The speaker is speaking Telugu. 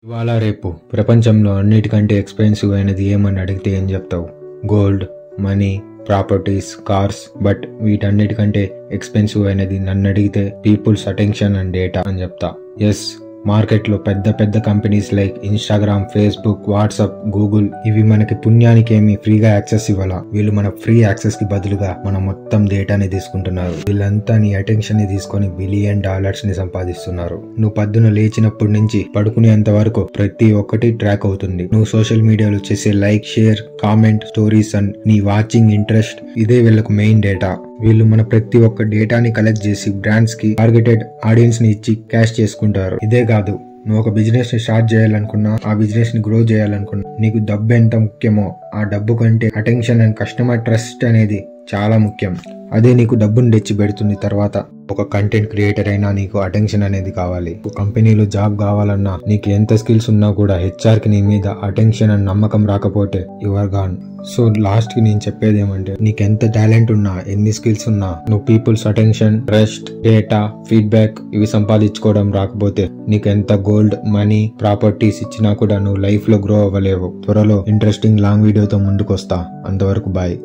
ఇవాళ రేపు ప్రపంచంలో అన్నిటికంటే ఎక్స్పెన్సివ్ అయినది ఏమని అడిగితే ఏం చెప్తావు? Gold, money, properties, cars. But వీటన్నిటికంటే ఎక్స్పెన్సివ్ అయినది నన్ను అడిగితే పీపుల్స్ అటెన్షన్ అండ్ డేటా అని చెప్తా. ఎస్, మార్కెట్లో పెద్ద పెద్ద companies like Instagram, Facebook, WhatsApp, Google ఇవి మనకి పుణ్యానికి ఏమి ఫ్రీగా యాక్సెస్ ఇవ్వాలా. వీళ్ళు మన ఫ్రీ యాక్సెస్ కి బదులుగా మన మొత్తం డేటాని తీసుకుంటున్నారు. వీళ్ళంతా నీ అటెన్షన్ ని తీసుకొని $1 బిలియన్ ని సంపాదిస్తున్నారు. నువ్వు పొద్దున లేచినప్పటి నుంచి పడుకునేంత వరకు ప్రతి ఒక్కటి ట్రాక్ అవుతుంది. నువ్వు సోషల్ మీడియాలో చేసే like, share, comment, stories and నీ వాచింగ్ ఇంట్రెస్ట్ ఇదే వీళ్ళకు మెయిన్ డేటా. వీళ్ళు మన ప్రతి ఒక్క డేటాని కలెక్ట్ చేసి బ్రాండ్స్ కి టార్గెటెడ్ ఆడియన్స్ ని ఇచ్చి క్యాష్ చేసుకుంటారు. ఇదే కాదు, నువ్వు ఒక బిజినెస్ ని స్టార్ట్ చేయాలనుకున్నా, ఆ బిజినెస్ ని గ్రో చేయాలనుకున్నా, నీకు డబ్బు ఎంత ముఖ్యమో ఆ డబ్బు కంటే అటెన్షన్ అండ్ కస్టమర్ ట్రస్ట్ అనేది చాలా ముఖ్యం. అదే నీకు డబ్బును తెచ్చి పెడుతుంది. తర్వాత ఒక కంటెంట్ క్రియేటర్ అయినా నీకు అటెన్షన్ అనేది కావాలి. ఒక కంపెనీలో జాబ్ కావాలన్నా నీకు ఎంత స్కిల్స్ ఉన్నా కూడా హెచ్ఆర్ కి నీ మీద అటెన్షన్ అండ్ నమ్మకం రాకపోతే you are gone. So last కి నేను చెప్పేది ఏమంటే, నీకు ఎంత టాలెంట్ ఉన్నా, ఎన్ని స్కిల్స్ ఉన్నా, నువ్వు peoples attention, trust, data, feedback ఇవి సంపాదించుకోవడం రాకపోతే నీకు ఎంత గోల్డ్, మనీ, ప్రాపర్టీస్ ఇచ్చినా కూడా నువ్వు లైఫ్ లో గ్రో అవ్వలేవు. త్వరలో ఇంట్రెస్టింగ్ లాంగ్ వీడియోతో ముందుకు వస్తా. అంతవరకు బాయ్.